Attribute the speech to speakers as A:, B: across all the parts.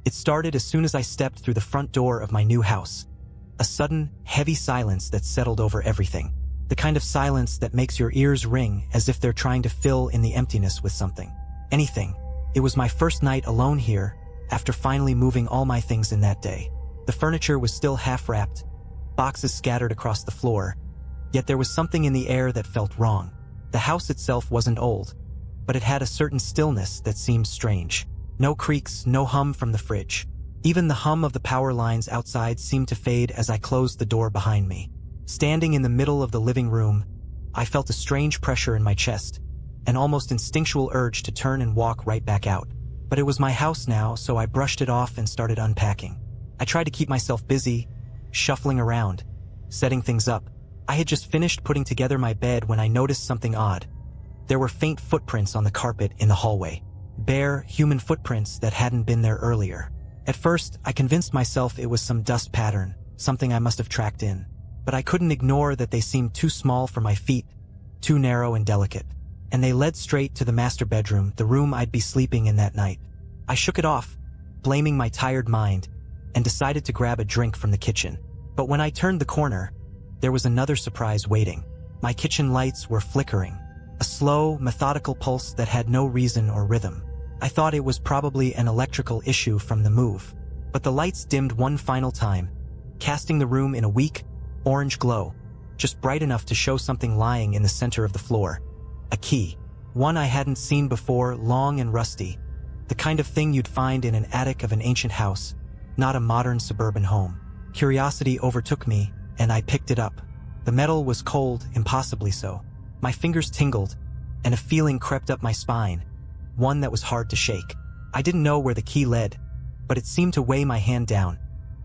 A: It started as soon as I stepped through the front door of my new house. A sudden, heavy silence that settled over everything. The kind of silence that makes your ears ring as if they're trying to fill in the emptiness with something. Anything. It was my first night alone here, after finally moving all my things in that day. The furniture was still half-wrapped, boxes scattered across the floor, yet there was something in the air that felt wrong. The house itself wasn't old, but it had a certain stillness that seemed strange. No creaks, no hum from the fridge. Even the hum of the power lines outside seemed to fade as I closed the door behind me. Standing in the middle of the living room, I felt a strange pressure in my chest, an almost instinctual urge to turn and walk right back out. But it was my house now, so I brushed it off and started unpacking. I tried to keep myself busy, shuffling around, setting things up. I had just finished putting together my bed when I noticed something odd. There were faint footprints on the carpet in the hallway. Bare, human footprints that hadn't been there earlier. At first, I convinced myself it was some dust pattern, something I must have tracked in. But I couldn't ignore that they seemed too small for my feet, too narrow and delicate. And they led straight to the master bedroom, the room I'd be sleeping in that night. I shook it off, blaming my tired mind, and decided to grab a drink from the kitchen. But when I turned the corner, there was another surprise waiting. My kitchen lights were flickering, a slow, methodical pulse that had no reason or rhythm. I thought it was probably an electrical issue from the move. But the lights dimmed one final time, casting the room in a weak, orange glow, just bright enough to show something lying in the center of the floor. A key. One I hadn't seen before, long and rusty. The kind of thing you'd find in an attic of an ancient house, not a modern suburban home. Curiosity overtook me, and I picked it up. The metal was cold, impossibly so. My fingers tingled, and a feeling crept up my spine, one that was hard to shake. I didn't know where the key led, but it seemed to weigh my hand down,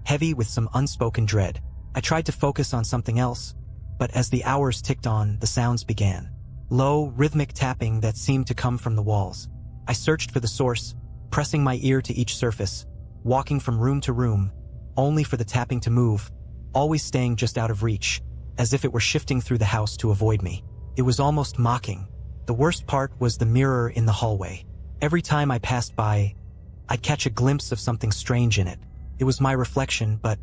A: heavy with some unspoken dread. I tried to focus on something else, but as the hours ticked on, the sounds began. Low, rhythmic tapping that seemed to come from the walls. I searched for the source, pressing my ear to each surface, walking from room to room, only for the tapping to move, always staying just out of reach, as if it were shifting through the house to avoid me. It was almost mocking. The worst part was the mirror in the hallway. Every time I passed by, I'd catch a glimpse of something strange in it. It was my reflection, but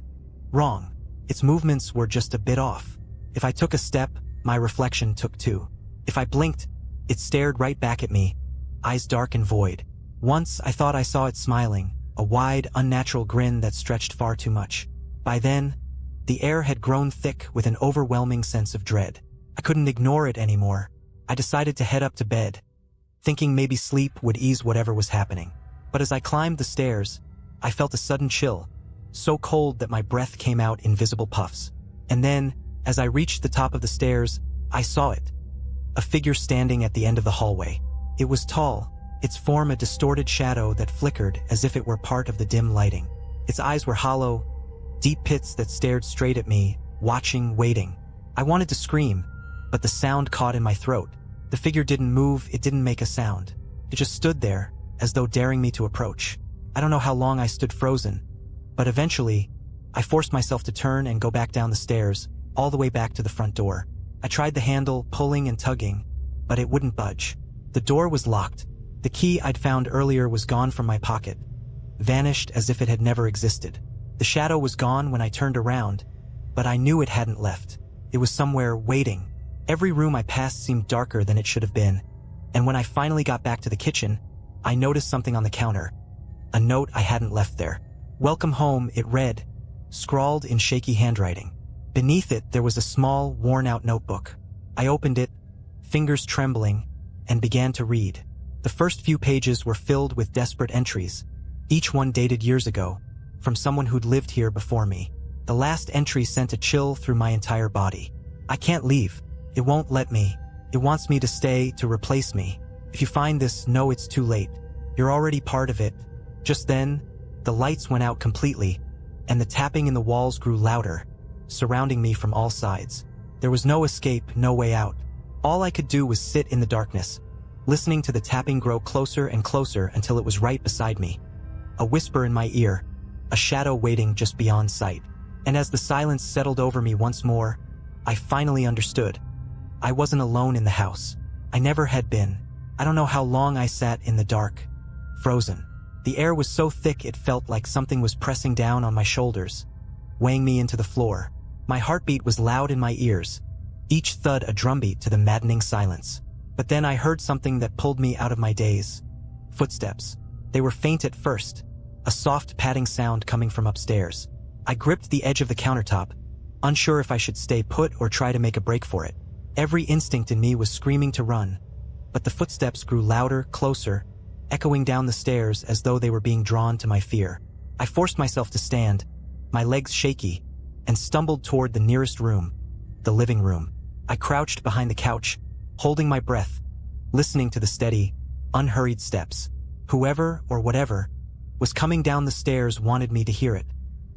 A: wrong. Its movements were just a bit off. If I took a step, my reflection took two. If I blinked, it stared right back at me, eyes dark and void. Once I thought I saw it smiling, a wide, unnatural grin that stretched far too much. By then, the air had grown thick with an overwhelming sense of dread. I couldn't ignore it anymore. I decided to head up to bed, thinking maybe sleep would ease whatever was happening. But as I climbed the stairs, I felt a sudden chill, so cold that my breath came out in visible puffs. And then, as I reached the top of the stairs, I saw it. A figure standing at the end of the hallway. It was tall, its form a distorted shadow that flickered as if it were part of the dim lighting. Its eyes were hollow, deep pits that stared straight at me, watching, waiting. I wanted to scream, but the sound caught in my throat. The figure didn't move, it didn't make a sound. It just stood there, as though daring me to approach. I don't know how long I stood frozen, but eventually, I forced myself to turn and go back down the stairs, all the way back to the front door. I tried the handle, pulling and tugging, but it wouldn't budge. The door was locked. The key I'd found earlier was gone from my pocket, vanished as if it had never existed. The shadow was gone when I turned around, but I knew it hadn't left. It was somewhere, waiting. Every room I passed seemed darker than it should have been, and when I finally got back to the kitchen, I noticed something on the counter. A note I hadn't left there. "Welcome home," it read, scrawled in shaky handwriting. Beneath it, there was a small, worn-out notebook. I opened it, fingers trembling, and began to read. The first few pages were filled with desperate entries, each one dated years ago, from someone who'd lived here before me. The last entry sent a chill through my entire body. "I can't leave. It won't let me. It wants me to stay, to replace me. If you find this, know it's too late. You're already part of it." Just then, the lights went out completely, and the tapping in the walls grew louder, surrounding me from all sides. There was no escape, no way out. All I could do was sit in the darkness, listening to the tapping grow closer and closer until it was right beside me. A whisper in my ear, a shadow waiting just beyond sight. And as the silence settled over me once more, I finally understood. I wasn't alone in the house. I never had been. I don't know how long I sat in the dark, frozen. The air was so thick it felt like something was pressing down on my shoulders, weighing me into the floor. My heartbeat was loud in my ears, each thud a drumbeat to the maddening silence. But then I heard something that pulled me out of my daze. Footsteps. They were faint at first, a soft padding sound coming from upstairs. I gripped the edge of the countertop, unsure if I should stay put or try to make a break for it. Every instinct in me was screaming to run, but the footsteps grew louder, closer, echoing down the stairs as though they were being drawn to my fear. I forced myself to stand, my legs shaky, and stumbled toward the nearest room, the living room. I crouched behind the couch, holding my breath, listening to the steady, unhurried steps. Whoever or whatever was coming down the stairs wanted me to hear it,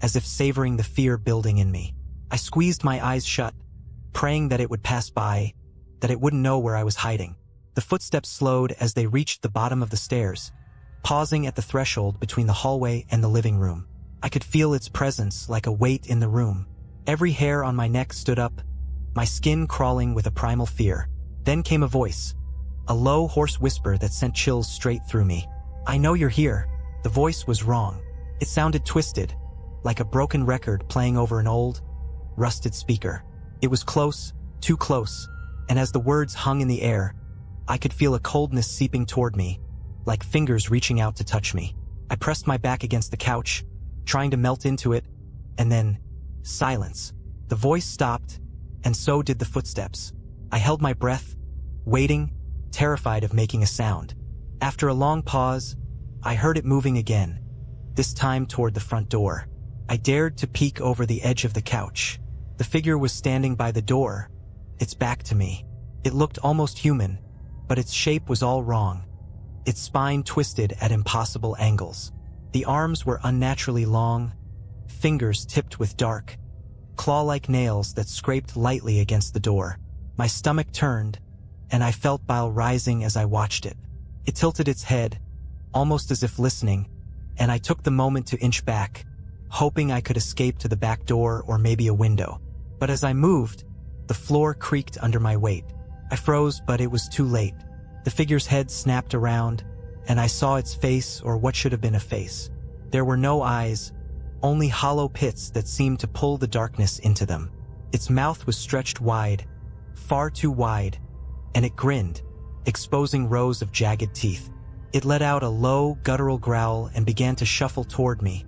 A: as if savoring the fear building in me. I squeezed my eyes shut, praying that it would pass by, that it wouldn't know where I was hiding. The footsteps slowed as they reached the bottom of the stairs, pausing at the threshold between the hallway and the living room. I could feel its presence like a weight in the room. Every hair on my neck stood up, my skin crawling with a primal fear. Then came a voice, a low, hoarse whisper that sent chills straight through me. "I know you're here." The voice was wrong. It sounded twisted, like a broken record playing over an old, rusted speaker. It was close, too close, and as the words hung in the air, I could feel a coldness seeping toward me, like fingers reaching out to touch me. I pressed my back against the couch, trying to melt into it, and then silence. The voice stopped, and so did the footsteps. I held my breath, waiting, terrified of making a sound. After a long pause, I heard it moving again, this time toward the front door. I dared to peek over the edge of the couch. The figure was standing by the door, its back to me. It looked almost human, but its shape was all wrong, its spine twisted at impossible angles. The arms were unnaturally long, fingers tipped with dark, claw-like nails that scraped lightly against the door. My stomach turned, and I felt bile rising as I watched it. It tilted its head, almost as if listening, and I took the moment to inch back, hoping I could escape to the back door or maybe a window. But as I moved, the floor creaked under my weight. I froze, but it was too late. The figure's head snapped around, and I saw its face, or what should have been a face. There were no eyes, only hollow pits that seemed to pull the darkness into them. Its mouth was stretched wide, far too wide, and it grinned, exposing rows of jagged teeth. It let out a low, guttural growl and began to shuffle toward me,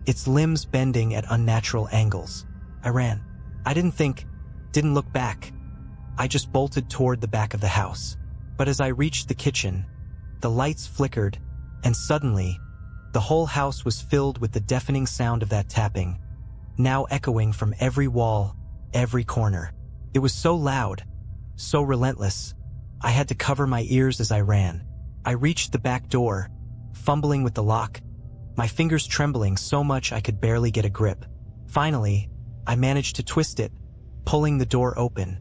A: its limbs bending at unnatural angles. I ran. I didn't look back. I just bolted toward the back of the house. But as I reached the kitchen, the lights flickered, and suddenly, the whole house was filled with the deafening sound of that tapping, now echoing from every wall, every corner. It was so loud, so relentless, I had to cover my ears as I ran. I reached the back door, fumbling with the lock, my fingers trembling so much I could barely get a grip. Finally, I managed to twist it, pulling the door open,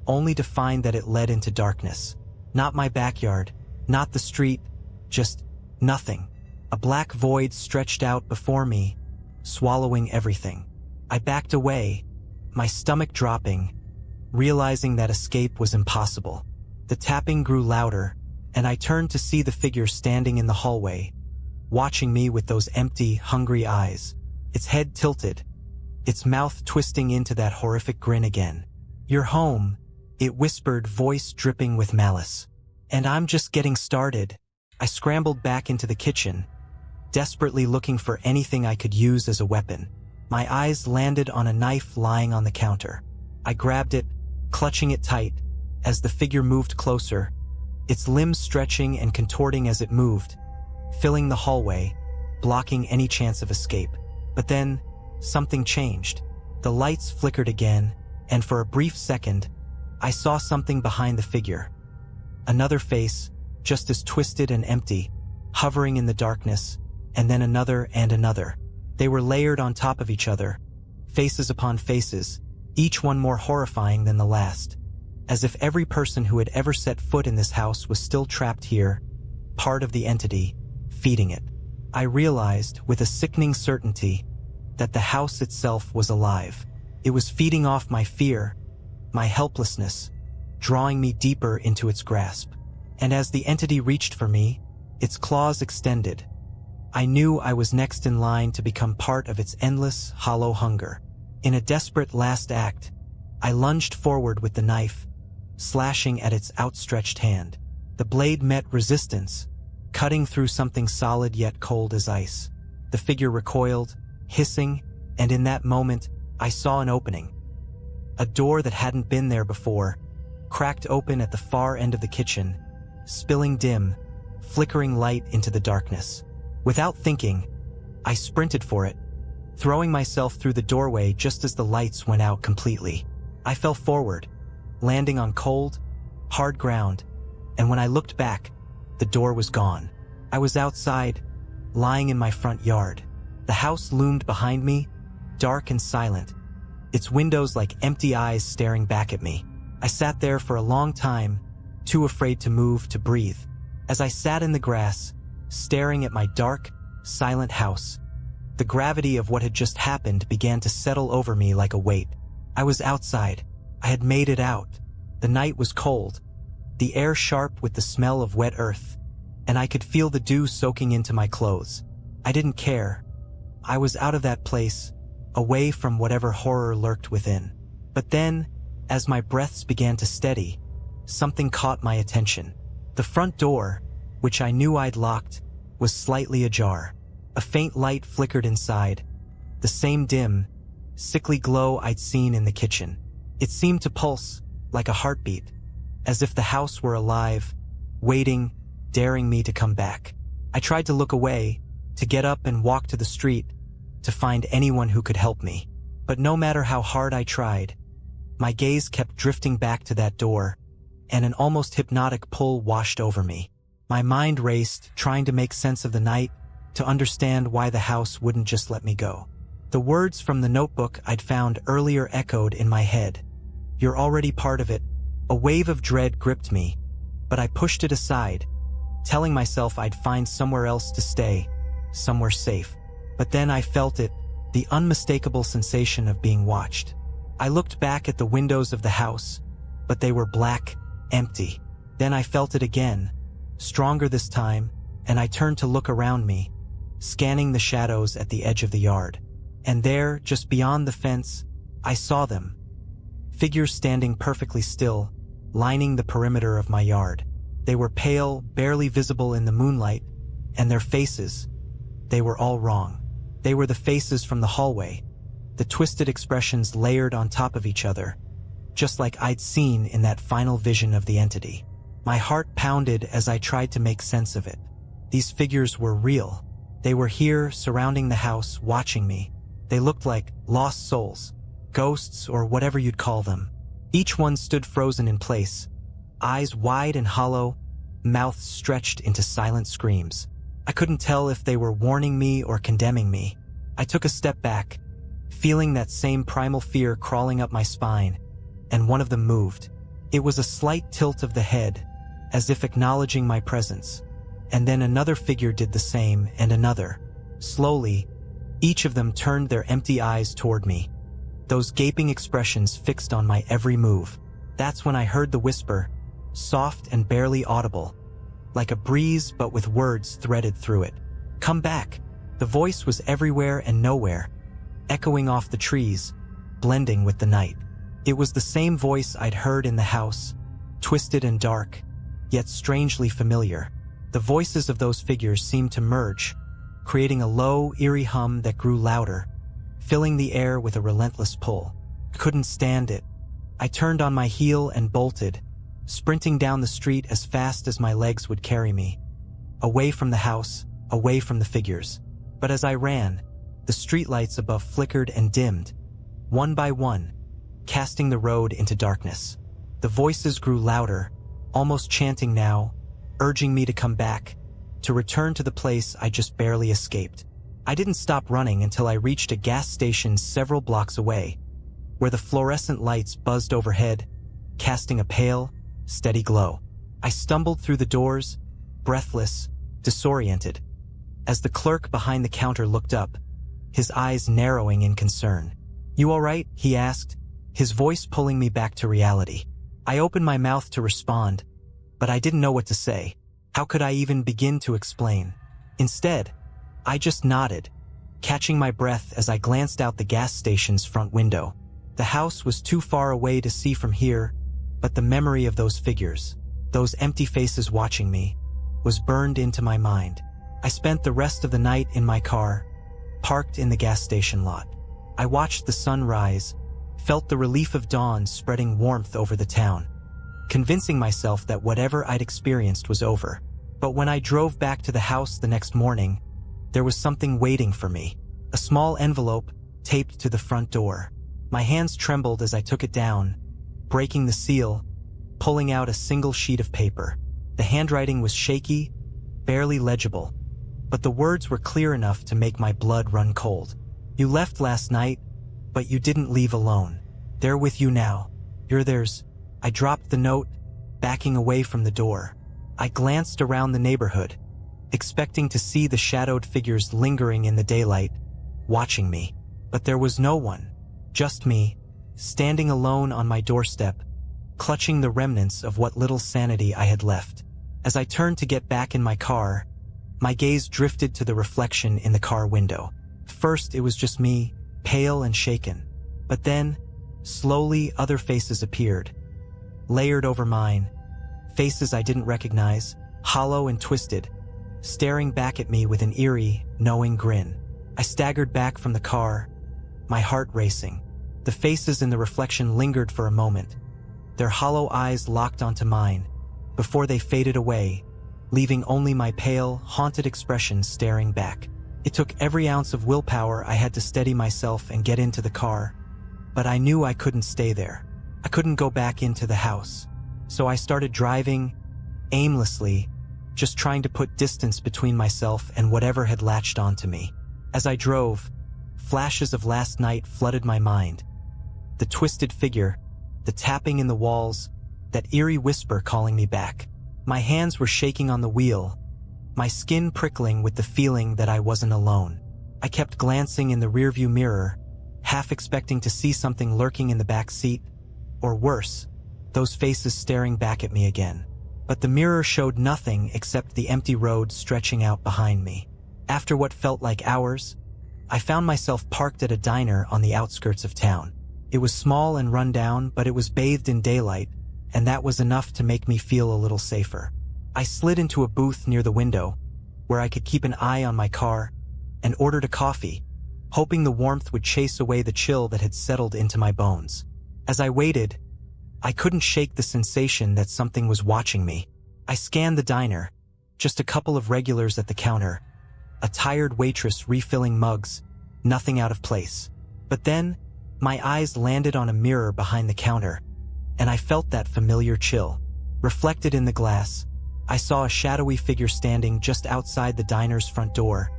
A: only to find that it led into darkness. Not my backyard, not the street, just nothing. A black void stretched out before me, swallowing everything. I backed away, my stomach dropping, realizing that escape was impossible. The tapping grew louder, and I turned to see the figure standing in the hallway, watching me with those empty, hungry eyes. Its head tilted, its mouth twisting into that horrific grin again. "You're home," it whispered, voice dripping with malice. "And I'm just getting started." I scrambled back into the kitchen, desperately looking for anything I could use as a weapon. My eyes landed on a knife lying on the counter. I grabbed it, clutching it tight, as the figure moved closer, its limbs stretching and contorting as it moved, filling the hallway, blocking any chance of escape. But then, something changed. The lights flickered again, and for a brief second, I saw something behind the figure. Another face, just as twisted and empty, hovering in the darkness, and then another and another. They were layered on top of each other, faces upon faces, each one more horrifying than the last, as if every person who had ever set foot in this house was still trapped here, part of the entity, feeding it. I realized, with a sickening certainty, that the house itself was alive. It was feeding off my fear, my helplessness, drawing me deeper into its grasp. And as the entity reached for me, its claws extended, I knew I was next in line to become part of its endless, hollow hunger. In a desperate last act, I lunged forward with the knife, slashing at its outstretched hand. The blade met resistance, cutting through something solid yet cold as ice. The figure recoiled, hissing, and in that moment, I saw an opening. A door that hadn't been there before, cracked open at the far end of the kitchen, spilling dim, flickering light into the darkness. Without thinking, I sprinted for it, throwing myself through the doorway just as the lights went out completely. I fell forward, landing on cold, hard ground, and when I looked back, the door was gone. I was outside, lying in my front yard. The house loomed behind me, dark and silent, its windows like empty eyes staring back at me. I sat there for a long time, too afraid to move, to breathe. As I sat in the grass, staring at my dark, silent house, the gravity of what had just happened began to settle over me like a weight. I was outside. I had made it out. The night was cold, the air sharp with the smell of wet earth, and I could feel the dew soaking into my clothes. I didn't care. I was out of that place, away from whatever horror lurked within. But then, as my breaths began to steady, something caught my attention. The front door, which I knew I'd locked, was slightly ajar. A faint light flickered inside, the same dim, sickly glow I'd seen in the kitchen. It seemed to pulse, like a heartbeat, as if the house were alive, waiting, daring me to come back. I tried to look away, to get up and walk to the street, to find anyone who could help me. But no matter how hard I tried, my gaze kept drifting back to that door, and an almost hypnotic pull washed over me. My mind raced, trying to make sense of the night, to understand why the house wouldn't just let me go. The words from the notebook I'd found earlier echoed in my head. "You're already part of it." A wave of dread gripped me, but I pushed it aside, telling myself I'd find somewhere else to stay, somewhere safe. But then I felt it, the unmistakable sensation of being watched. I looked back at the windows of the house, but they were black, empty. Then I felt it again, stronger this time, and I turned to look around me, scanning the shadows at the edge of the yard. And there, just beyond the fence, I saw them. Figures standing perfectly still, lining the perimeter of my yard. They were pale, barely visible in the moonlight, and their faces, they were all wrong. They were the faces from the hallway, the twisted expressions layered on top of each other, just like I'd seen in that final vision of the entity. My heart pounded as I tried to make sense of it. These figures were real. They were here, surrounding the house, watching me. They looked like lost souls, ghosts, or whatever you'd call them. Each one stood frozen in place, eyes wide and hollow, mouths stretched into silent screams. I couldn't tell if they were warning me or condemning me. I took a step back, feeling that same primal fear crawling up my spine, and one of them moved. It was a slight tilt of the head, as if acknowledging my presence. And then another figure did the same, and another. Slowly, each of them turned their empty eyes toward me, those gaping expressions fixed on my every move. That's when I heard the whisper, soft and barely audible, like a breeze but with words threaded through it. "Come back." The voice was everywhere and nowhere, echoing off the trees, blending with the night. It was the same voice I'd heard in the house, twisted and dark, yet strangely familiar. The voices of those figures seemed to merge, creating a low, eerie hum that grew louder, filling the air with a relentless pull. Couldn't stand it. I turned on my heel and bolted, sprinting down the street as fast as my legs would carry me, away from the house, away from the figures. But as I ran, the streetlights above flickered and dimmed, one by one, casting the road into darkness. The voices grew louder, almost chanting now, urging me to come back, to return to the place I just barely escaped. I didn't stop running until I reached a gas station several blocks away, where the fluorescent lights buzzed overhead, casting a pale, steady glow. I stumbled through the doors, breathless, disoriented, as the clerk behind the counter looked up, his eyes narrowing in concern. "You all right?" he asked, his voice pulling me back to reality. I opened my mouth to respond, but I didn't know what to say. How could I even begin to explain? Instead, I just nodded, catching my breath as I glanced out the gas station's front window. The house was too far away to see from here, but the memory of those figures, those empty faces watching me, was burned into my mind. I spent the rest of the night in my car, parked in the gas station lot. I watched the sun rise, felt the relief of dawn spreading warmth over the town, convincing myself that whatever I'd experienced was over. But when I drove back to the house the next morning, there was something waiting for me. A small envelope taped to the front door. My hands trembled as I took it down, breaking the seal, pulling out a single sheet of paper. The handwriting was shaky, barely legible, but the words were clear enough to make my blood run cold. You left last night, but you didn't leave alone. They're with you now. You're theirs. I dropped the note, backing away from the door. I glanced around the neighborhood, expecting to see the shadowed figures lingering in the daylight, watching me. But there was no one, just me, standing alone on my doorstep, clutching the remnants of what little sanity I had left. As I turned to get back in my car, my gaze drifted to the reflection in the car window. First, it was just me, pale and shaken. But then, slowly, other faces appeared, layered over mine, faces I didn't recognize, hollow and twisted, staring back at me with an eerie, knowing grin. I staggered back from the car, my heart racing. The faces in the reflection lingered for a moment, their hollow eyes locked onto mine, before they faded away, leaving only my pale, haunted expression staring back. It took every ounce of willpower I had to steady myself and get into the car, but I knew I couldn't stay there. I couldn't go back into the house. So I started driving, aimlessly, just trying to put distance between myself and whatever had latched onto me. As I drove, flashes of last night flooded my mind. The twisted figure, the tapping in the walls, that eerie whisper calling me back. My hands were shaking on the wheel, my skin prickling with the feeling that I wasn't alone. I kept glancing in the rearview mirror, half expecting to see something lurking in the back seat, or worse, those faces staring back at me again. But the mirror showed nothing except the empty road stretching out behind me. After what felt like hours, I found myself parked at a diner on the outskirts of town. It was small and run down, but it was bathed in daylight, and that was enough to make me feel a little safer. I slid into a booth near the window, where I could keep an eye on my car, and ordered a coffee, hoping the warmth would chase away the chill that had settled into my bones. As I waited, I couldn't shake the sensation that something was watching me. I scanned the diner, just a couple of regulars at the counter, a tired waitress refilling mugs, nothing out of place. But then, my eyes landed on a mirror behind the counter, and I felt that familiar chill. Reflected in the glass, I saw a shadowy figure standing just outside the diner's front door,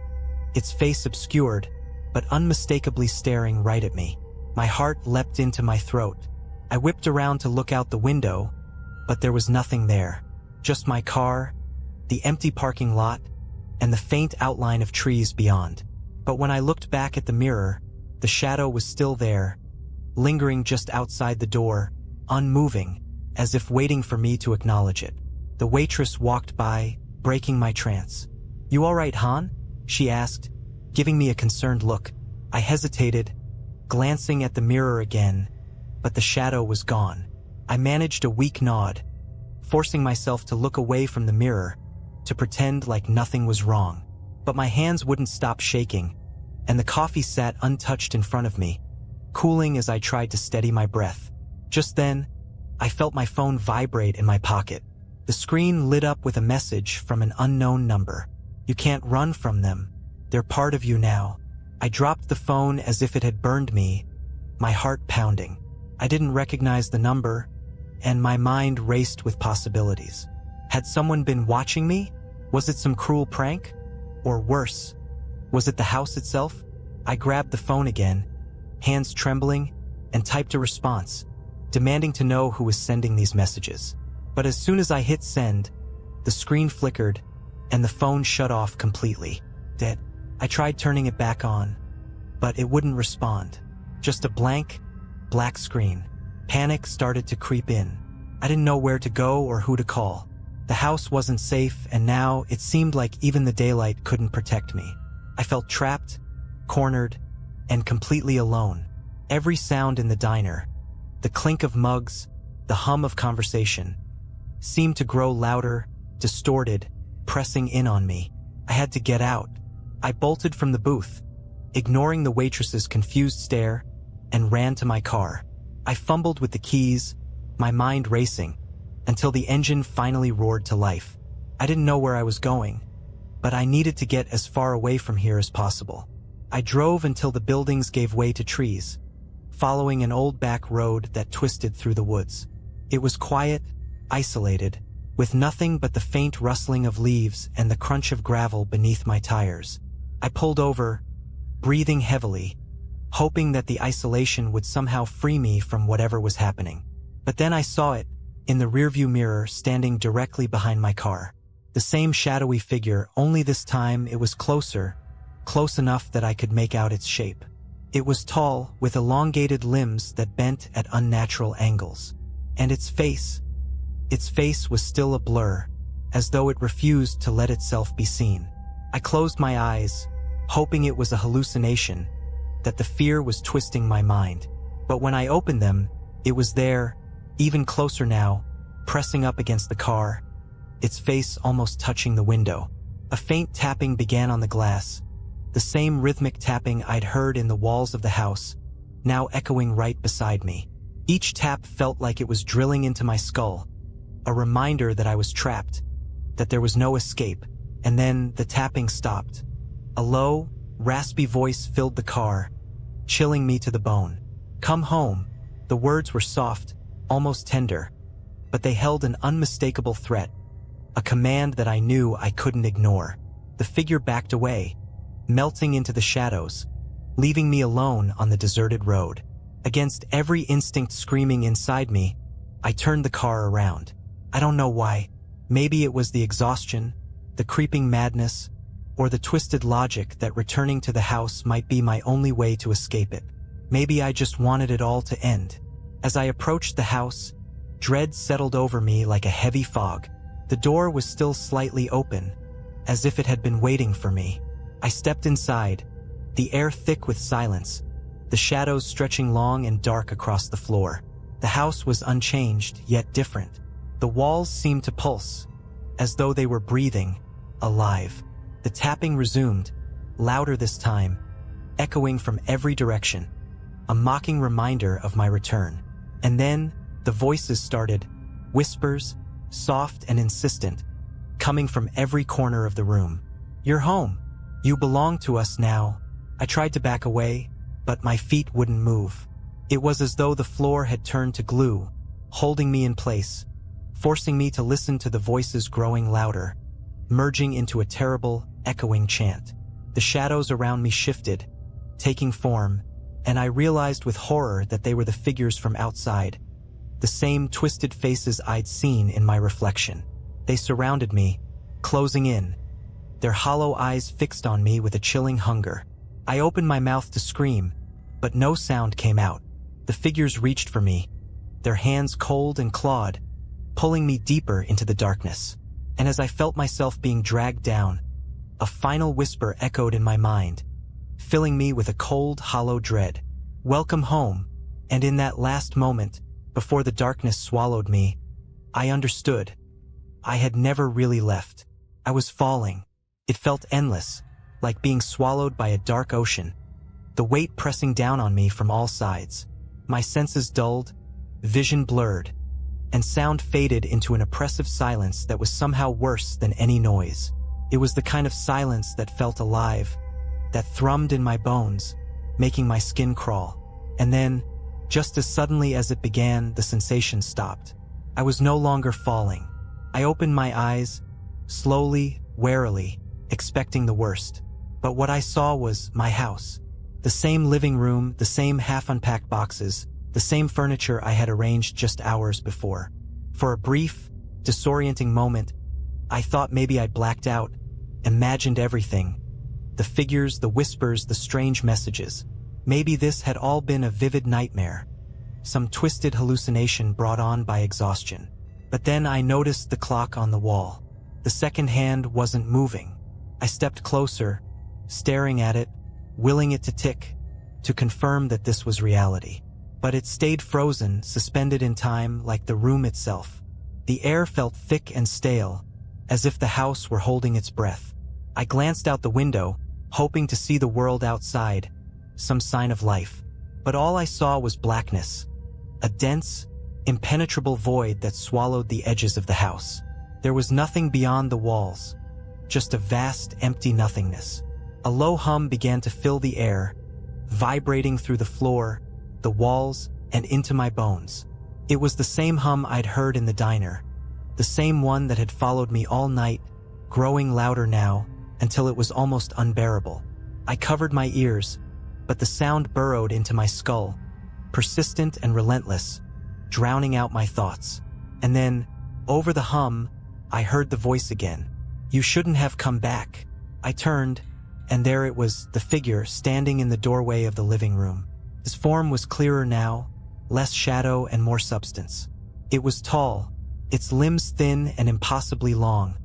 A: its face obscured, but unmistakably staring right at me. My heart leapt into my throat. I whipped around to look out the window, but there was nothing there. Just my car, the empty parking lot, and the faint outline of trees beyond. But when I looked back at the mirror, the shadow was still there, lingering just outside the door, unmoving, as if waiting for me to acknowledge it. The waitress walked by, breaking my trance. "You all right, Han?" she asked, giving me a concerned look. I hesitated, glancing at the mirror again, but the shadow was gone. I managed a weak nod, forcing myself to look away from the mirror, to pretend like nothing was wrong. But my hands wouldn't stop shaking, and the coffee sat untouched in front of me, cooling as I tried to steady my breath. Just then, I felt my phone vibrate in my pocket. The screen lit up with a message from an unknown number. "You can't run from them. They're part of you now." I dropped the phone as if it had burned me, my heart pounding. I didn't recognize the number, and my mind raced with possibilities. Had someone been watching me? Was it some cruel prank? Or worse, was it the house itself? I grabbed the phone again, hands trembling, and typed a response, demanding to know who was sending these messages. But as soon as I hit send, the screen flickered, and the phone shut off completely. Dead. I tried turning it back on, but it wouldn't respond. Just a blank, black screen. Panic started to creep in. I didn't know where to go or who to call. The house wasn't safe, and now it seemed like even the daylight couldn't protect me. I felt trapped, cornered, and completely alone. Every sound in the diner, the clink of mugs, the hum of conversation, seemed to grow louder, distorted, pressing in on me. I had to get out. I bolted from the booth, ignoring the waitress's confused stare, and ran to my car. I fumbled with the keys, my mind racing, until the engine finally roared to life. I didn't know where I was going, but I needed to get as far away from here as possible. I drove until the buildings gave way to trees, following an old back road that twisted through the woods. It was quiet, isolated, with nothing but the faint rustling of leaves and the crunch of gravel beneath my tires. I pulled over, breathing heavily, hoping that the isolation would somehow free me from whatever was happening. But then I saw it, in the rearview mirror standing directly behind my car. The same shadowy figure, only this time it was closer, close enough that I could make out its shape. It was tall, with elongated limbs that bent at unnatural angles. And its face was still a blur, as though it refused to let itself be seen. I closed my eyes, hoping it was a hallucination, that the fear was twisting my mind. But when I opened them, it was there, even closer now, pressing up against the car, its face almost touching the window. A faint tapping began on the glass, the same rhythmic tapping I'd heard in the walls of the house, now echoing right beside me. Each tap felt like it was drilling into my skull, a reminder that I was trapped, that there was no escape. And then the tapping stopped. A low, raspy voice filled the car, chilling me to the bone. "Come home." The words were soft, almost tender, but they held an unmistakable threat, a command that I knew I couldn't ignore. The figure backed away, melting into the shadows, leaving me alone on the deserted road. Against every instinct screaming inside me, I turned the car around. I don't know why. Maybe it was the exhaustion, the creeping madness, or the twisted logic that returning to the house might be my only way to escape it. Maybe I just wanted it all to end. As I approached the house, dread settled over me like a heavy fog. The door was still slightly open, as if it had been waiting for me. I stepped inside, the air thick with silence, the shadows stretching long and dark across the floor. The house was unchanged, yet different. The walls seemed to pulse, as though they were breathing, alive. The tapping resumed, louder this time, echoing from every direction, a mocking reminder of my return. And then, the voices started, whispers, soft and insistent, coming from every corner of the room. "You're home. You belong to us now." I tried to back away, but my feet wouldn't move. It was as though the floor had turned to glue, holding me in place, forcing me to listen to the voices growing louder, merging into a terrible, echoing chant. The shadows around me shifted, taking form, and I realized with horror that they were the figures from outside, the same twisted faces I'd seen in my reflection. They surrounded me, closing in, their hollow eyes fixed on me with a chilling hunger. I opened my mouth to scream, but no sound came out. The figures reached for me, their hands cold and clawed, pulling me deeper into the darkness. And as I felt myself being dragged down, a final whisper echoed in my mind, filling me with a cold, hollow dread. "Welcome home." And in that last moment, before the darkness swallowed me, I understood. I had never really left. I was falling. It felt endless, like being swallowed by a dark ocean, the weight pressing down on me from all sides. My senses dulled, vision blurred, and sound faded into an oppressive silence that was somehow worse than any noise. It was the kind of silence that felt alive, that thrummed in my bones, making my skin crawl. And then, just as suddenly as it began, the sensation stopped. I was no longer falling. I opened my eyes, slowly, warily, expecting the worst. But what I saw was my house. The same living room, the same half-unpacked boxes, the same furniture I had arranged just hours before. For a brief, disorienting moment, I thought maybe I'd blacked out, imagined everything. The figures, the whispers, the strange messages. Maybe this had all been a vivid nightmare, some twisted hallucination brought on by exhaustion. But then I noticed the clock on the wall. The second hand wasn't moving. I stepped closer, staring at it, willing it to tick, to confirm that this was reality. But it stayed frozen, suspended in time like the room itself. The air felt thick and stale, as if the house were holding its breath. I glanced out the window, hoping to see the world outside, some sign of life. But all I saw was blackness, a dense, impenetrable void that swallowed the edges of the house. There was nothing beyond the walls, just a vast, empty nothingness. A low hum began to fill the air, vibrating through the floor, the walls, and into my bones. It was the same hum I'd heard in the diner, the same one that had followed me all night, growing louder now, until it was almost unbearable. I covered my ears, but the sound burrowed into my skull, persistent and relentless, drowning out my thoughts. And then, over the hum, I heard the voice again. "You shouldn't have come back." I turned, and there it was, the figure standing in the doorway of the living room. His form was clearer now, less shadow and more substance. It was tall, its limbs thin and impossibly long,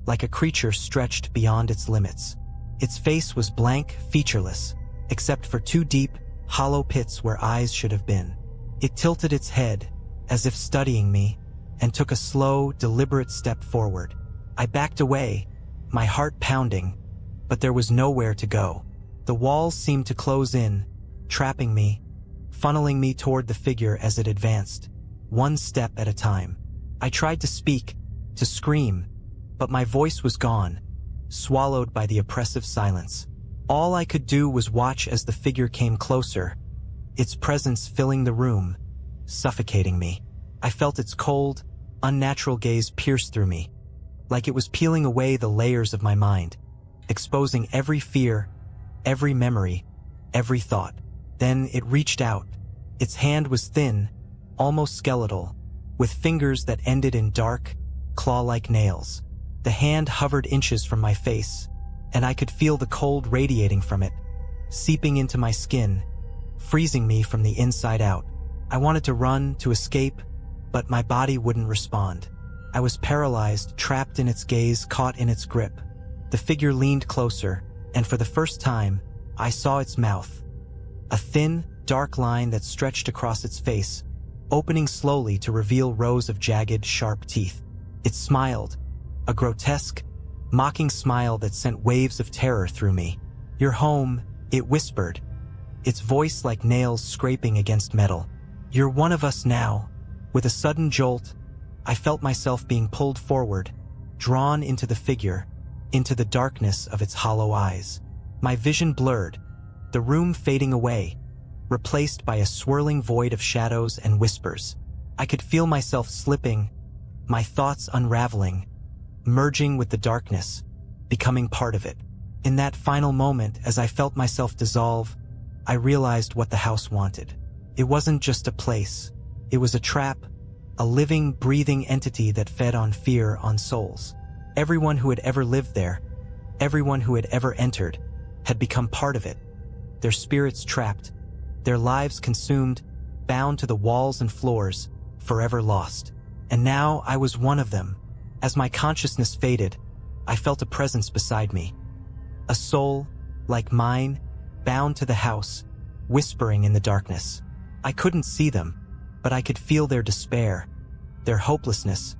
A: like a creature stretched beyond its limits. Its face was blank, featureless, except for two deep, hollow pits where eyes should have been. It tilted its head, as if studying me, and took a slow, deliberate step forward. I backed away, my heart pounding, but there was nowhere to go. The walls seemed to close in, trapping me, funneling me toward the figure as it advanced, one step at a time. I tried to speak, to scream, but my voice was gone, swallowed by the oppressive silence. All I could do was watch as the figure came closer, its presence filling the room, suffocating me. I felt its cold, unnatural gaze pierce through me, like it was peeling away the layers of my mind, exposing every fear, every memory, every thought. Then it reached out. Its hand was thin, almost skeletal, with fingers that ended in dark, claw-like nails. The hand hovered inches from my face, and I could feel the cold radiating from it, seeping into my skin, freezing me from the inside out. I wanted to run, to escape, but my body wouldn't respond. I was paralyzed, trapped in its gaze, caught in its grip. The figure leaned closer, and for the first time, I saw its mouth. A thin, dark line that stretched across its face, opening slowly to reveal rows of jagged, sharp teeth. It smiled, a grotesque, mocking smile that sent waves of terror through me. "You're home," it whispered, its voice like nails scraping against metal. "You're one of us now." With a sudden jolt, I felt myself being pulled forward, drawn into the figure, into the darkness of its hollow eyes. My vision blurred, the room fading away, replaced by a swirling void of shadows and whispers. I could feel myself slipping, my thoughts unraveling, merging with the darkness, becoming part of it. In that final moment, as I felt myself dissolve, I realized what the house wanted. It wasn't just a place. It was a trap, a living, breathing entity that fed on fear, on souls. Everyone who had ever lived there, everyone who had ever entered, had become part of it. Their spirits trapped, their lives consumed, bound to the walls and floors, forever lost. And now I was one of them. As my consciousness faded, I felt a presence beside me. A soul, like mine, bound to the house, whispering in the darkness. I couldn't see them, but I could feel their despair, their hopelessness,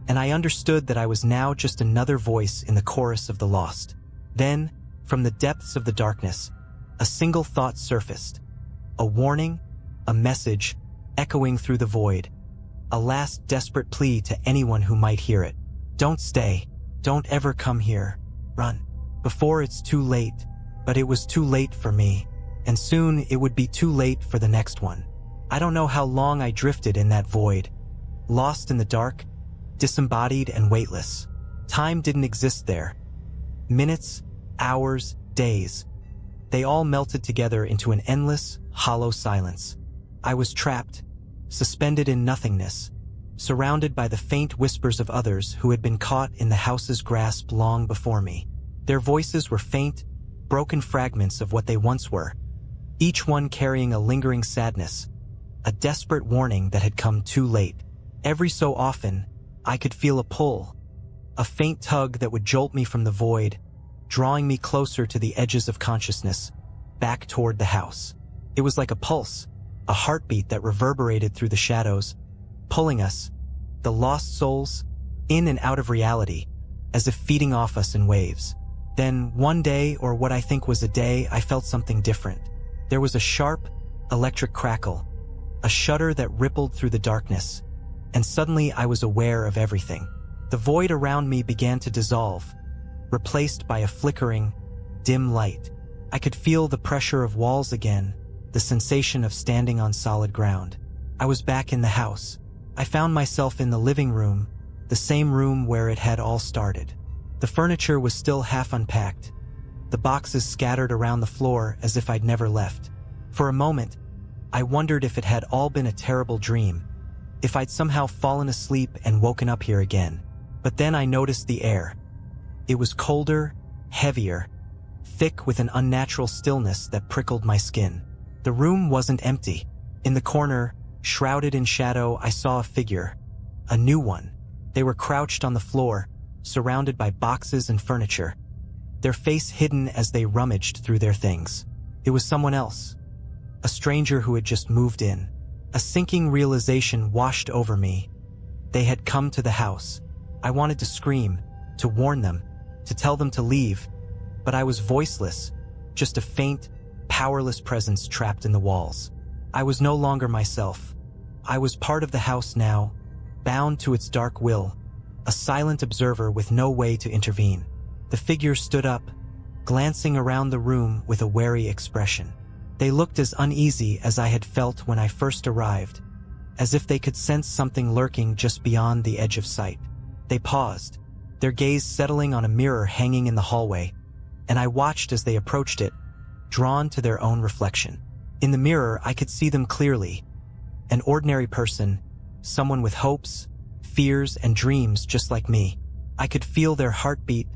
A: and I understood that I was now just another voice in the chorus of the lost. Then, from the depths of the darkness, a single thought surfaced. A warning, a message, echoing through the void. A last desperate plea to anyone who might hear it. "Don't stay. Don't ever come here. Run. Before it's too late." But it was too late for me, and soon it would be too late for the next one. I don't know how long I drifted in that void, lost in the dark, disembodied and weightless. Time didn't exist there. Minutes, hours, days. They all melted together into an endless, hollow silence. I was trapped, suspended in nothingness, surrounded by the faint whispers of others who had been caught in the house's grasp long before me. Their voices were faint, broken fragments of what they once were, each one carrying a lingering sadness, a desperate warning that had come too late. Every so often, I could feel a pull, a faint tug that would jolt me from the void, drawing me closer to the edges of consciousness, back toward the house. It was like a pulse, a heartbeat that reverberated through the shadows, pulling us, the lost souls, in and out of reality, as if feeding off us in waves. Then, one day, or what I think was a day, I felt something different. There was a sharp, electric crackle, a shudder that rippled through the darkness, and suddenly I was aware of everything. The void around me began to dissolve, replaced by a flickering, dim light. I could feel the pressure of walls again, the sensation of standing on solid ground. I was back in the house. I found myself in the living room, the same room where it had all started. The furniture was still half unpacked, the boxes scattered around the floor as if I'd never left. For a moment, I wondered if it had all been a terrible dream, if I'd somehow fallen asleep and woken up here again. But then I noticed the air. It was colder, heavier, thick with an unnatural stillness that prickled my skin. The room wasn't empty. In the corner, shrouded in shadow, I saw a figure, a new one. They were crouched on the floor, surrounded by boxes and furniture, their face hidden as they rummaged through their things. It was someone else, a stranger who had just moved in. A sinking realization washed over me. They had come to the house. I wanted to scream, to warn them, to tell them to leave, but I was voiceless, just a faint, powerless presence trapped in the walls. I was no longer myself. I was part of the house now, bound to its dark will, a silent observer with no way to intervene. The figure stood up, glancing around the room with a wary expression. They looked as uneasy as I had felt when I first arrived, as if they could sense something lurking just beyond the edge of sight. They paused, their gaze settling on a mirror hanging in the hallway, and I watched as they approached it, drawn to their own reflection. In the mirror, I could see them clearly. An ordinary person, someone with hopes, fears, and dreams just like me. I could feel their heartbeat,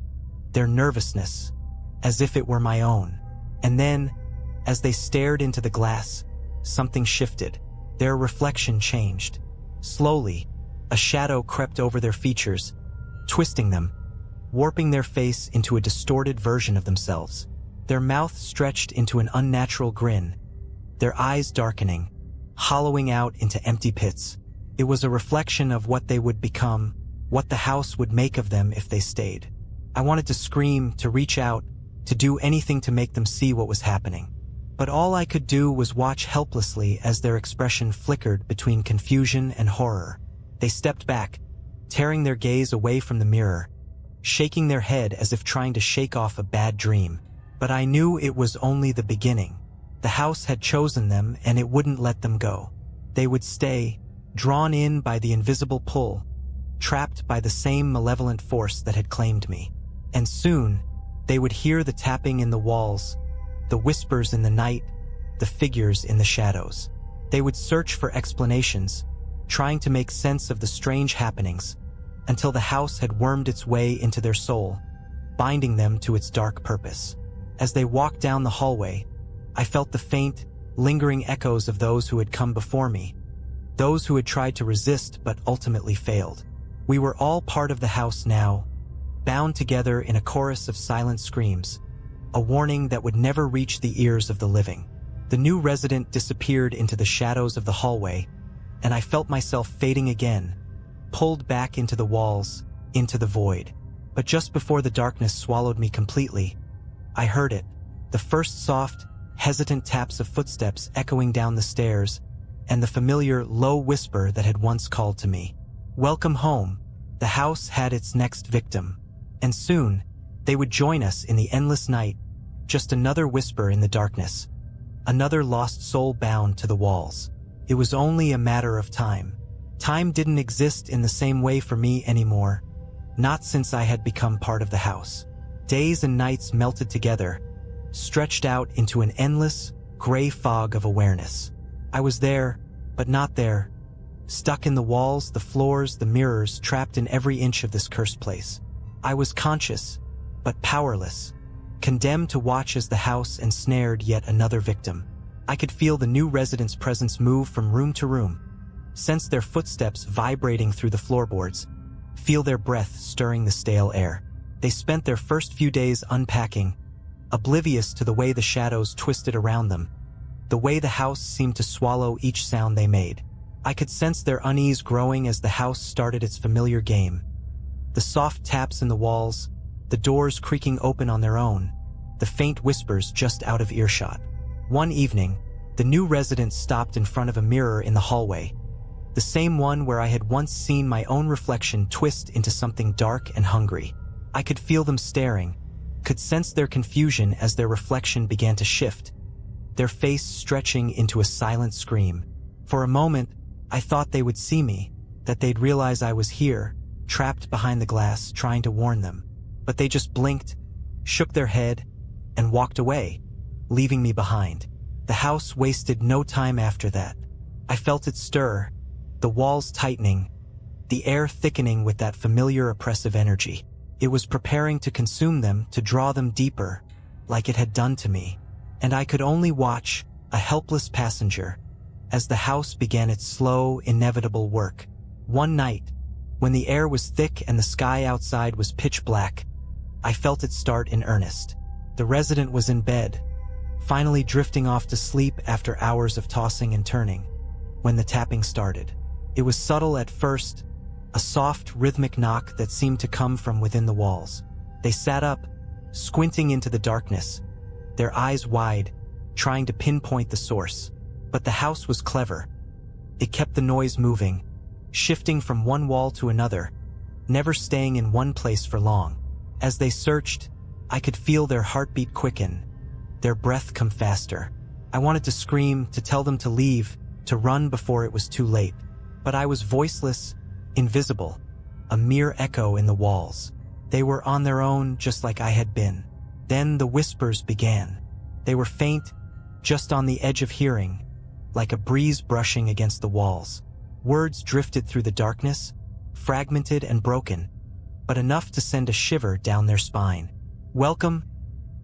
A: their nervousness, as if it were my own. And then, as they stared into the glass, something shifted. Their reflection changed. Slowly, a shadow crept over their features, twisting them, warping their face into a distorted version of themselves. Their mouth stretched into an unnatural grin, their eyes darkening, hollowing out into empty pits. It was a reflection of what they would become, what the house would make of them if they stayed. I wanted to scream, to reach out, to do anything to make them see what was happening. But all I could do was watch helplessly as their expression flickered between confusion and horror. They stepped back, tearing their gaze away from the mirror, shaking their head as if trying to shake off a bad dream. But I knew it was only the beginning. The house had chosen them, and it wouldn't let them go. They would stay, drawn in by the invisible pull, trapped by the same malevolent force that had claimed me. And soon, they would hear the tapping in the walls, the whispers in the night, the figures in the shadows. They would search for explanations, trying to make sense of the strange happenings, until the house had wormed its way into their soul, binding them to its dark purpose. As they walked down the hallway, I felt the faint, lingering echoes of those who had come before me, those who had tried to resist but ultimately failed. We were all part of the house now, bound together in a chorus of silent screams, a warning that would never reach the ears of the living. The new resident disappeared into the shadows of the hallway, and I felt myself fading again, pulled back into the walls, into the void. But just before the darkness swallowed me completely, I heard it, the first soft, hesitant taps of footsteps echoing down the stairs, and the familiar low whisper that had once called to me. Welcome home. The house had its next victim, and soon they would join us in the endless night, just another whisper in the darkness, another lost soul bound to the walls. It was only a matter of time. Time didn't exist in the same way for me anymore, not since I had become part of the house. Days and nights melted together, stretched out into an endless, gray fog of awareness. I was there, but not there, stuck in the walls, the floors, the mirrors, trapped in every inch of this cursed place. I was conscious, but powerless, condemned to watch as the house ensnared yet another victim. I could feel the new residents' presence move from room to room, sense their footsteps vibrating through the floorboards, feel their breath stirring the stale air. They spent their first few days unpacking, oblivious to the way the shadows twisted around them, the way the house seemed to swallow each sound they made. I could sense their unease growing as the house started its familiar game. The soft taps in the walls, the doors creaking open on their own, the faint whispers just out of earshot. One evening, the new residents stopped in front of a mirror in the hallway, the same one where I had once seen my own reflection twist into something dark and hungry. I could feel them staring, could sense their confusion as their reflection began to shift, their face stretching into a silent scream. For a moment, I thought they would see me, that they'd realize I was here, trapped behind the glass, trying to warn them. But they just blinked, shook their head, and walked away, leaving me behind. The house wasted no time after that. I felt it stir, the walls tightening, the air thickening with that familiar oppressive energy. It was preparing to consume them, to draw them deeper, like it had done to me. And I could only watch, a helpless passenger, as the house began its slow, inevitable work. One night, when the air was thick and the sky outside was pitch black, I felt it start in earnest. The resident was in bed, finally drifting off to sleep after hours of tossing and turning, when the tapping started. It was subtle at first, a soft, rhythmic knock that seemed to come from within the walls. They sat up, squinting into the darkness, their eyes wide, trying to pinpoint the source. But the house was clever. It kept the noise moving, shifting from one wall to another, never staying in one place for long. As they searched, I could feel their heartbeat quicken, their breath come faster. I wanted to scream, to tell them to leave, to run before it was too late. But I was voiceless, invisible, a mere echo in the walls. They were on their own, just like I had been. Then the whispers began. They were faint, just on the edge of hearing, like a breeze brushing against the walls. Words drifted through the darkness, fragmented and broken, but enough to send a shiver down their spine. Welcome,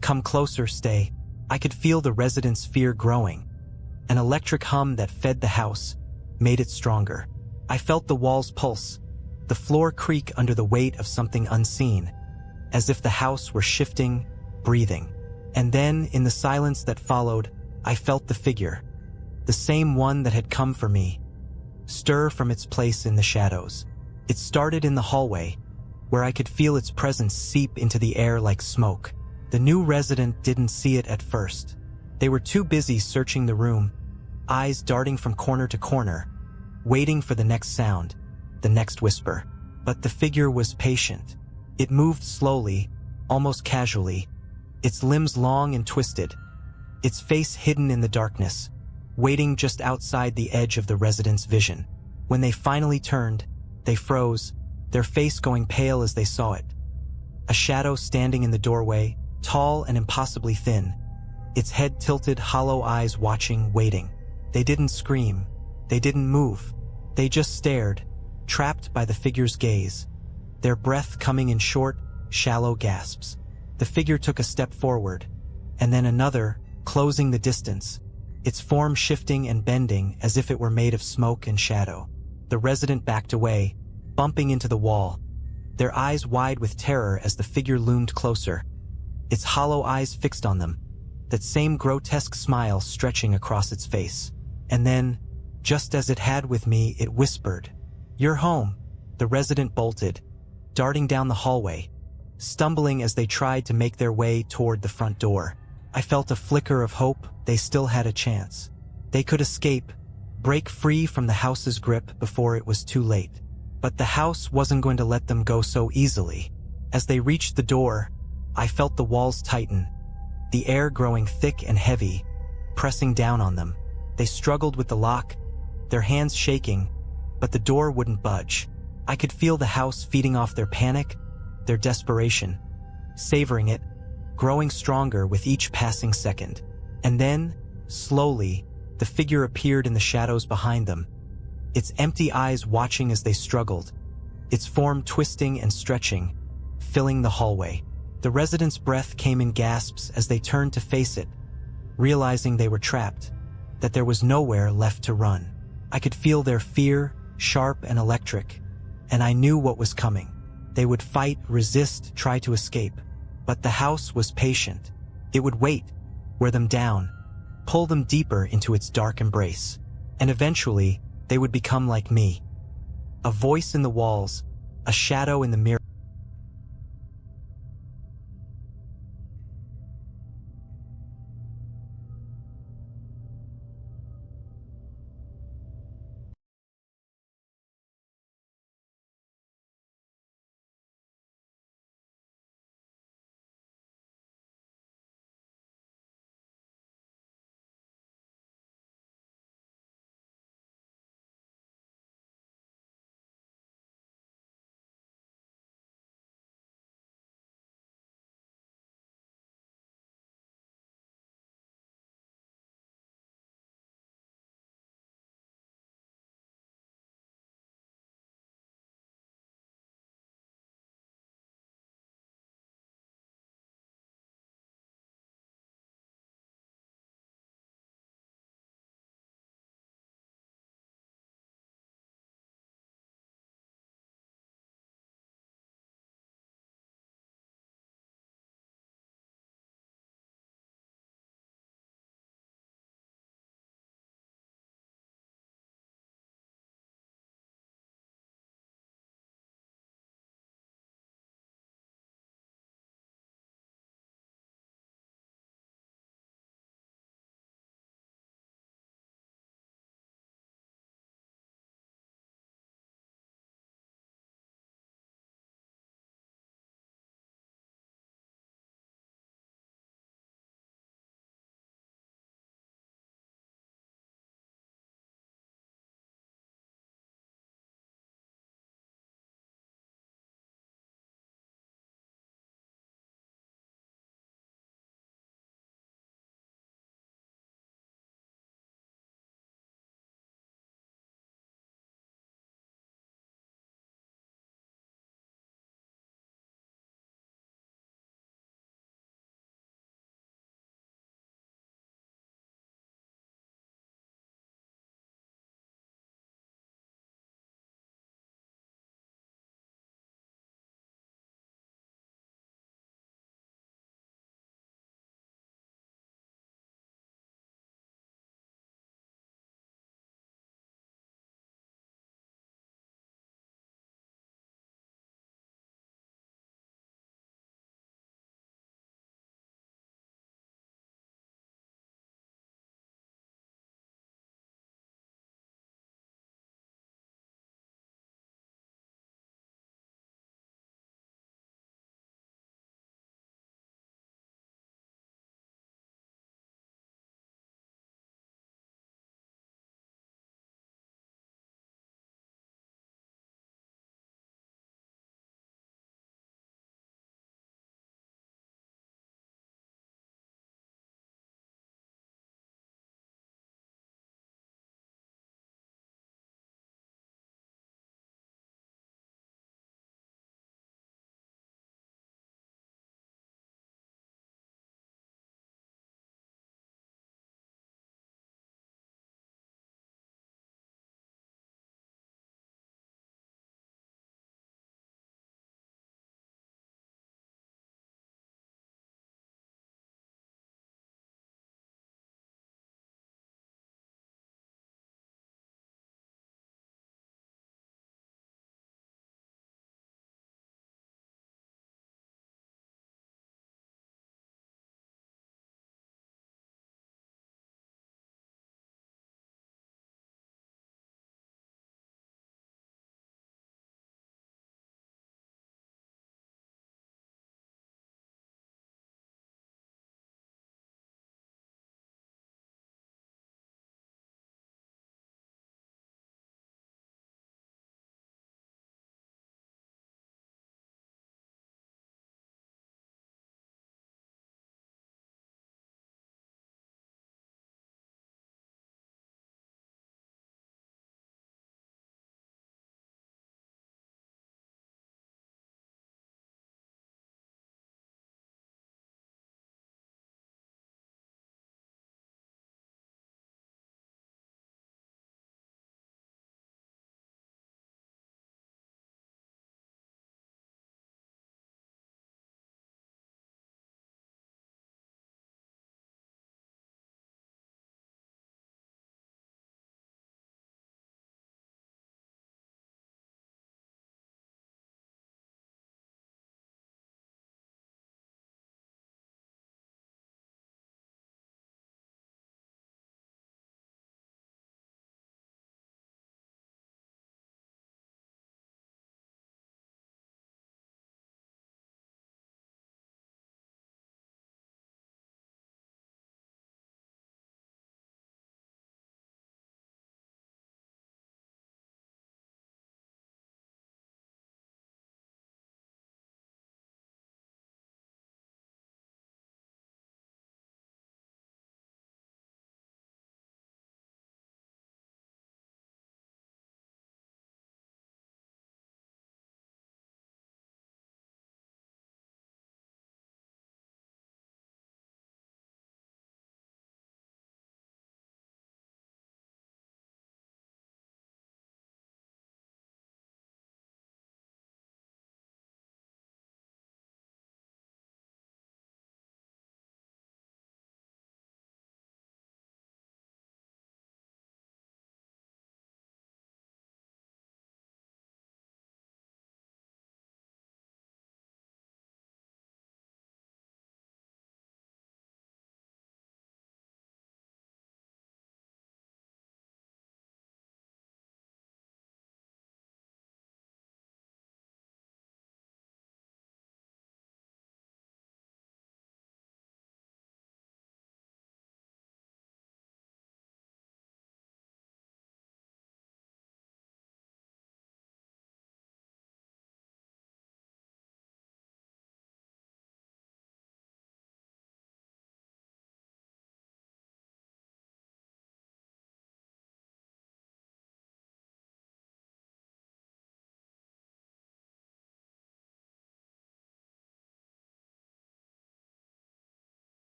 A: come closer, stay. I could feel the residents' fear growing. An electric hum that fed the house made it stronger. I felt the walls pulse, the floor creak under the weight of something unseen, as if the house were shifting, breathing. And then, in the silence that followed, I felt the figure, the same one that had come for me, stir from its place in the shadows. It started in the hallway, where I could feel its presence seep into the air like smoke. The new resident didn't see it at first. They were too busy searching the room, eyes darting from corner to corner, waiting for the next sound, the next whisper. But the figure was patient. It moved slowly, almost casually, its limbs long and twisted, its face hidden in the darkness, waiting just outside the edge of the resident's vision. When they finally turned, they froze, their face going pale as they saw it. A shadow standing in the doorway, tall and impossibly thin, its head tilted, hollow eyes watching, waiting. They didn't scream. They didn't move. They just stared, trapped by the figure's gaze, their breath coming in short, shallow gasps. The figure took a step forward, and then another, closing the distance, its form shifting and bending as if it were made of smoke and shadow. The resident backed away, bumping into the wall, their eyes wide with terror as the figure loomed closer, its hollow eyes fixed on them, that same grotesque smile stretching across its face. And then, just as it had with me, it whispered, "You're home." The resident bolted, darting down the hallway, stumbling as they tried to make their way toward the front door. I felt a flicker of hope. They still had a chance. They could escape, break free from the house's grip before it was too late. But the house wasn't going to let them go so easily. As they reached the door, I felt the walls tighten, the air growing thick and heavy, pressing down on them. They struggled with the lock, their hands shaking, but the door wouldn't budge. I could feel the house feeding off their panic, their desperation, savoring it, growing stronger with each passing second. And then, slowly, the figure appeared in the shadows behind them, its empty eyes watching as they struggled, its form twisting and stretching, filling the hallway. The residents' breath came in gasps as they turned to face it, realizing they were trapped, that there was nowhere left to run. I could feel their fear, sharp and electric, and I knew what was coming. They would fight, resist, try to escape. But the house was patient. It would wait, wear them down, pull them deeper into its dark embrace. And eventually, they would become like me. A voice in the walls, a shadow in the mirror.